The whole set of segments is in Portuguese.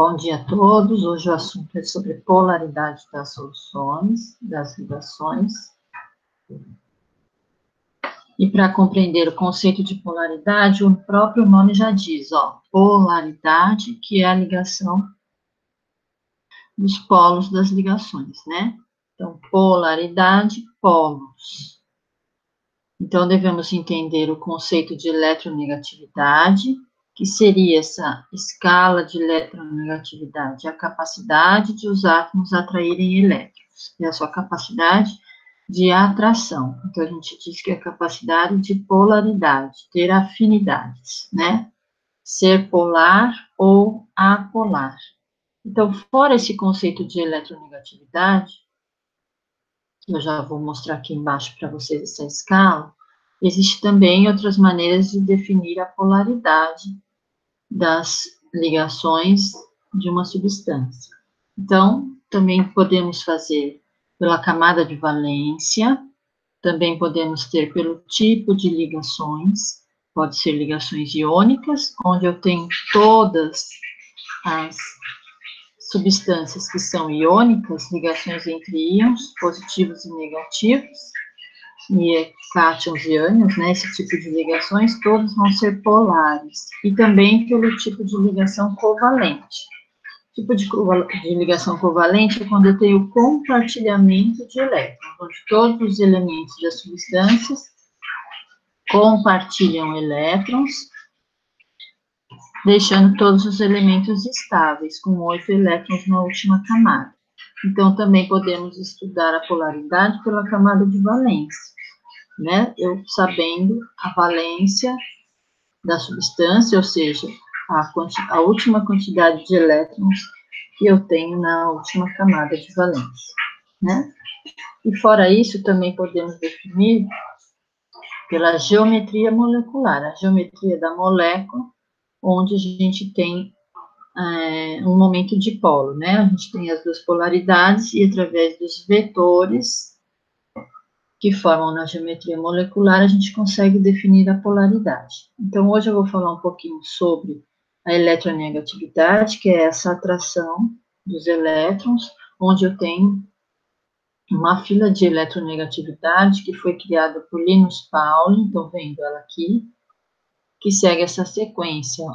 Bom dia a todos. Hoje o assunto é sobre polaridade das soluções, das ligações. E para compreender o conceito de polaridade, o próprio nome já diz, polaridade, que é a ligação dos polos das ligações, né? Então, polaridade, polos. Então, devemos entender o conceito de eletronegatividade, que seria essa escala de eletronegatividade, a capacidade de os átomos atraírem elétrons, e a sua capacidade de atração. Então, a gente diz que é a capacidade de polaridade, ter afinidades, né? Ser polar ou apolar. Então, fora esse conceito de eletronegatividade, que eu já vou mostrar aqui embaixo para vocês essa escala, existe também outras maneiras de definir a polaridade das ligações de uma substância. Então, também podemos fazer pela camada de valência, também podemos ter pelo tipo de ligações, pode ser ligações iônicas, onde eu tenho todas as substâncias que são iônicas, ligações entre íons, positivos e negativos, e cátions e ânions, né, esse tipo de ligações, todos vão ser polares. E também pelo tipo de ligação covalente. O tipo de ligação covalente é quando eu tenho compartilhamento de elétrons, onde todos os elementos das substâncias compartilham elétrons, deixando todos os elementos estáveis, com 8 elétrons na última camada. Então, também podemos estudar a polaridade pela camada de valência, né? Eu sabendo a valência da substância, ou seja, a última quantidade de elétrons que eu tenho na última camada de valência, né? E fora isso, também podemos definir pela geometria molecular, a geometria da molécula, onde a gente tem um momento de polo, né? A gente tem as duas polaridades e através dos vetores que formam na geometria molecular, a gente consegue definir a polaridade. Então, hoje eu vou falar um pouquinho sobre a eletronegatividade, que é essa atração dos elétrons, onde eu tenho uma fila de eletronegatividade que foi criada por Linus Pauling, estão vendo ela aqui, que segue essa sequência,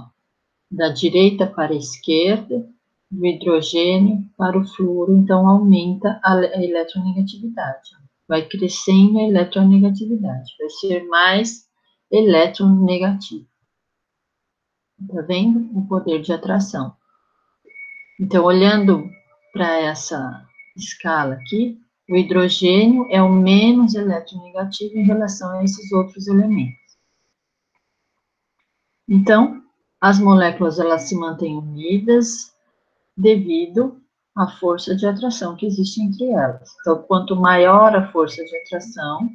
da direita para a esquerda, do hidrogênio para o flúor, então aumenta a eletronegatividade. Vai crescendo a eletronegatividade, vai ser mais eletronegativo. Tá vendo? O poder de atração. Então, olhando para essa escala aqui, o hidrogênio é o menos eletronegativo em relação a esses outros elementos. Então, as moléculas, elas se mantêm unidas devido à força de atração que existe entre elas. Então, quanto maior a força de atração,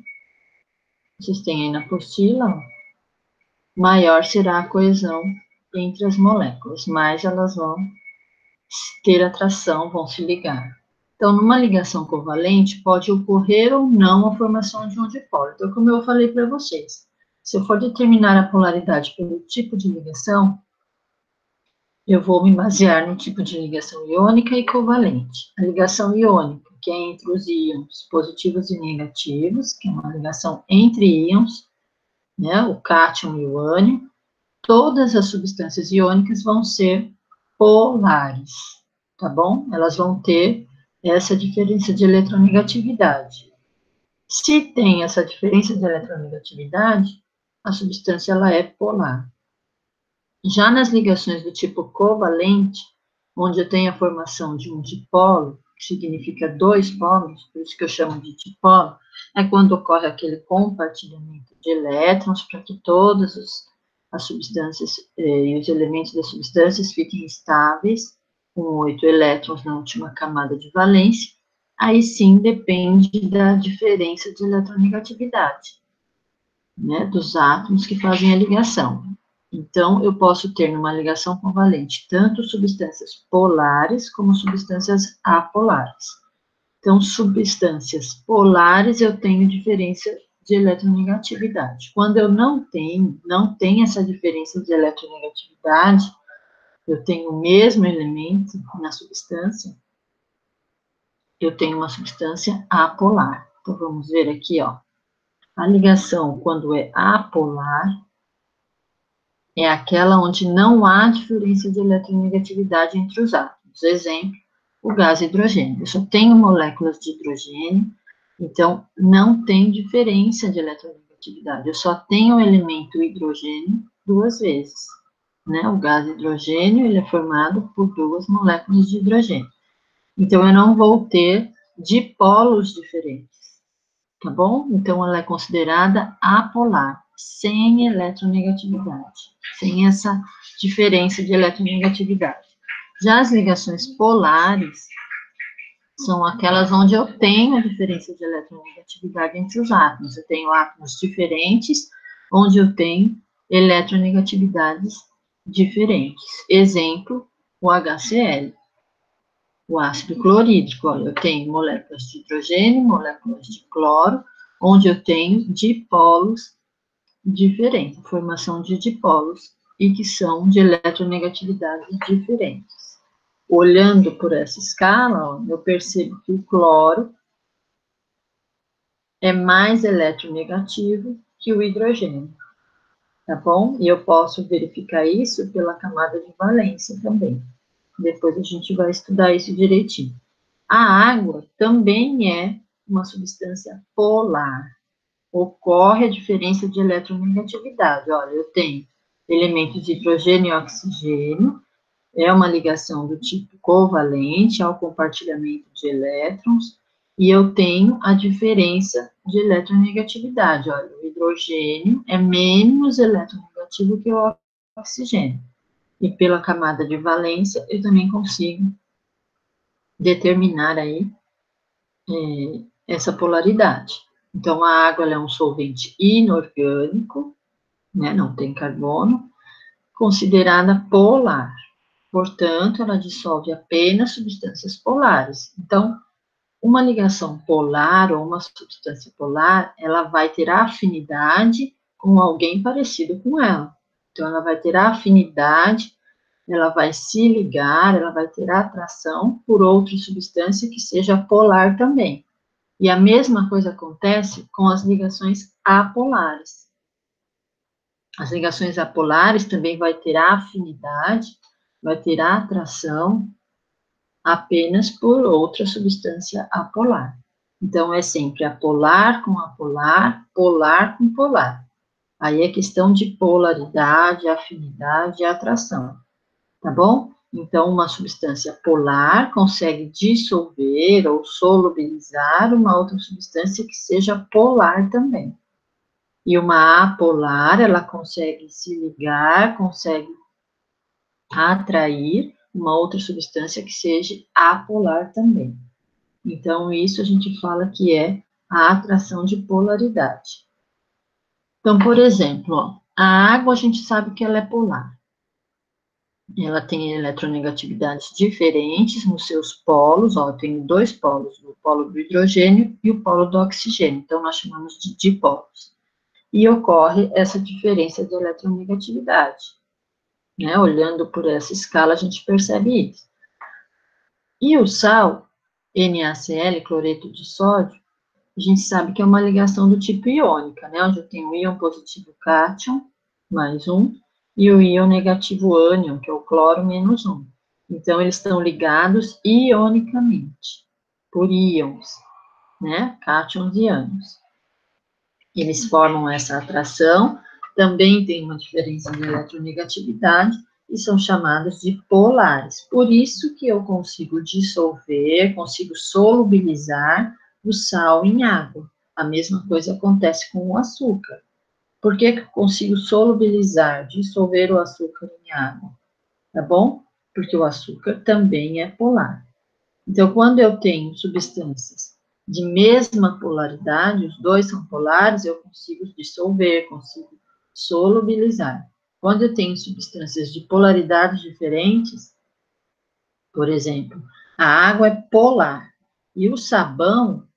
vocês têm aí na apostila, maior será a coesão entre as moléculas, mais elas vão ter atração, vão se ligar. Então, numa ligação covalente, pode ocorrer ou não a formação de um dipolo. Então, como eu falei para vocês, se eu for determinar a polaridade pelo tipo de ligação, eu vou me basear no tipo de ligação iônica e covalente. A ligação iônica, que é entre os íons positivos e negativos, que é uma ligação entre íons, né, o cátion e o ânion, todas as substâncias iônicas vão ser polares, tá bom? Elas vão ter essa diferença de eletronegatividade. Se tem essa diferença de eletronegatividade, a substância ela é polar. Já nas ligações do tipo covalente, onde eu tenho a formação de um dipolo, que significa dois polos, por isso que eu chamo de dipolo, é quando ocorre aquele compartilhamento de elétrons para que todas as substâncias e os elementos das substâncias fiquem estáveis, com 8 elétrons na última camada de valência. Aí sim depende da diferença de eletronegatividade, né, dos átomos que fazem a ligação. Então, eu posso ter numa ligação covalente tanto substâncias polares como substâncias apolares. Então, substâncias polares eu tenho diferença de eletronegatividade. Quando eu não tenho essa diferença de eletronegatividade, eu tenho o mesmo elemento na substância, eu tenho uma substância apolar. Então, vamos ver aqui, ó. A ligação, quando é apolar, é aquela onde não há diferença de eletronegatividade entre os átomos. Exemplo, o gás hidrogênio. Eu só tenho moléculas de hidrogênio, então não tem diferença de eletronegatividade. Eu só tenho o elemento hidrogênio duas vezes. Né? O gás hidrogênio ele é formado por duas moléculas de hidrogênio. Então, eu não vou ter dipolos diferentes, tá bom? Então, ela é considerada apolar, sem eletronegatividade, sem essa diferença de eletronegatividade. Já as ligações polares são aquelas onde eu tenho a diferença de eletronegatividade entre os átomos. Eu tenho átomos diferentes, onde eu tenho eletronegatividades diferentes. Exemplo, o HCl. O ácido clorídrico, olha, eu tenho moléculas de hidrogênio, moléculas de cloro, onde eu tenho dipolos diferentes, formação de dipolos, e que são de eletronegatividades diferentes. Olhando por essa escala, ó, eu percebo que o cloro é mais eletronegativo que o hidrogênio, tá bom? E eu posso verificar isso pela camada de valência também. Depois a gente vai estudar isso direitinho. A água também é uma substância polar. Ocorre a diferença de eletronegatividade. Olha, eu tenho elementos de hidrogênio e oxigênio, é uma ligação do tipo covalente ao compartilhamento de elétrons, e eu tenho a diferença de eletronegatividade. Olha, o hidrogênio é menos eletronegativo que o oxigênio. E pela camada de valência, eu também consigo determinar aí essa polaridade. Então, a água é um solvente inorgânico, né, não tem carbono, considerada polar. Portanto, ela dissolve apenas substâncias polares. Então, uma ligação polar ou uma substância polar, ela vai ter afinidade com alguém parecido com ela. Então, ela vai ter afinidade, ela vai se ligar, ela vai ter atração por outra substância que seja polar também. E a mesma coisa acontece com as ligações apolares. As ligações apolares também vai ter afinidade, vai ter atração apenas por outra substância apolar. Então, é sempre apolar com apolar, polar com polar. Aí é questão de polaridade, afinidade e atração, tá bom? Então, uma substância polar consegue dissolver ou solubilizar uma outra substância que seja polar também. E uma apolar, ela consegue se ligar, consegue atrair uma outra substância que seja apolar também. Então, isso a gente fala que é a atração de polaridade. Então, por exemplo, ó, a água a gente sabe que ela é polar. Ela tem eletronegatividades diferentes nos seus polos, ó, eu tenho dois polos, o polo do hidrogênio e o polo do oxigênio, então nós chamamos de dipolos. E ocorre essa diferença de eletronegatividade, né? Olhando por essa escala, a gente percebe isso. E o sal, NaCl, cloreto de sódio, a gente sabe que é uma ligação do tipo iônica, né? Onde eu tenho o íon positivo cátion, mais um, e o íon negativo ânion, que é o cloro, menos um. Então, eles estão ligados ionicamente, por íons, né? Cátions e ânions. Eles formam essa atração, também tem uma diferença de eletronegatividade, e são chamados de polares. Por isso que eu consigo dissolver, consigo solubilizar o sal em água. A mesma coisa acontece com o açúcar. Por que eu consigo solubilizar, dissolver o açúcar em água? Tá bom? Porque o açúcar também é polar. Então, quando eu tenho substâncias de mesma polaridade, os dois são polares, eu consigo dissolver, consigo solubilizar. Quando eu tenho substâncias de polaridades diferentes, por exemplo, a água é polar e o sabão,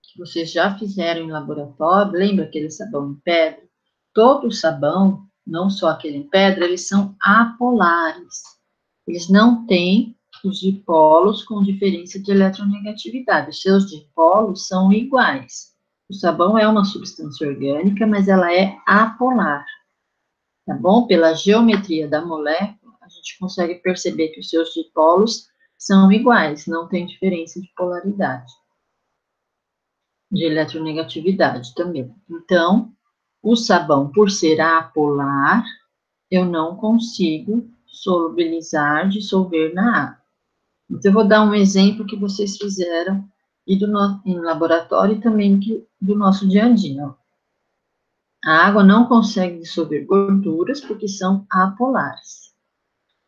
que vocês já fizeram em laboratório, lembra aquele sabão em pedra? Todo sabão, não só aquele em pedra, eles são apolares. Eles não têm os dipolos com diferença de eletronegatividade. Os seus dipolos são iguais. O sabão é uma substância orgânica, mas ela é apolar. Tá bom? Pela geometria da molécula, a gente consegue perceber que os seus dipolos são iguais, não tem diferença de polaridade, de eletronegatividade também. Então, o sabão, por ser apolar, eu não consigo solubilizar, dissolver na água. Então, eu vou dar um exemplo que vocês fizeram em laboratório e também do nosso dia a dia. A água não consegue dissolver gorduras porque são apolares.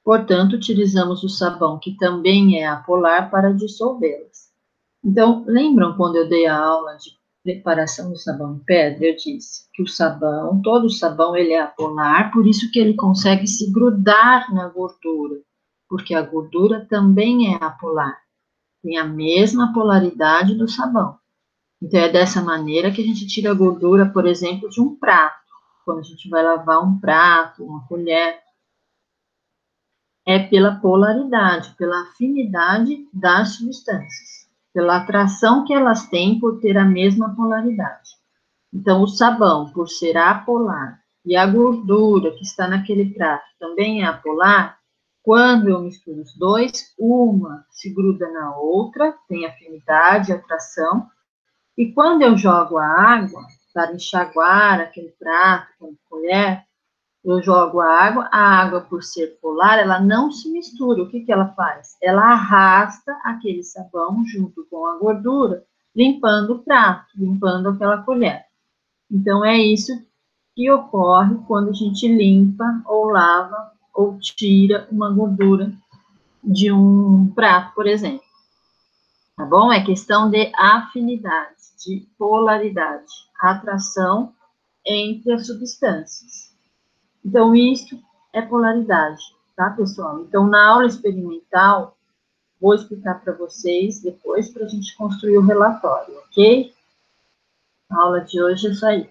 Portanto, utilizamos o sabão, que também é apolar, para dissolvê-las. Então, lembram quando eu dei a aula de preparação do sabão em pedra? Eu disse que o sabão, todo sabão, ele é apolar, por isso que ele consegue se grudar na gordura, porque a gordura também é apolar, tem a mesma polaridade do sabão. Então, é dessa maneira que a gente tira a gordura, por exemplo, de um prato. Quando a gente vai lavar um prato, uma colher, é pela polaridade, pela afinidade das substâncias, pela atração que elas têm por ter a mesma polaridade. Então, o sabão, por ser apolar, e a gordura que está naquele prato também é apolar, quando eu misturo os dois, uma se gruda na outra, tem afinidade, atração, e quando eu jogo a água para enxaguar aquele prato, aquela colher, eu jogo a água, por ser polar, ela não se mistura. O que que ela faz? Ela arrasta aquele sabão junto com a gordura, limpando o prato, limpando aquela colher. Então, é isso que ocorre quando a gente limpa ou lava ou tira uma gordura de um prato, por exemplo. Tá bom? É questão de afinidade, de polaridade, atração entre as substâncias. Então, isso é polaridade, tá, pessoal? Então, na aula experimental, vou explicar para vocês depois para a gente construir o relatório, ok? A aula de hoje é isso aí.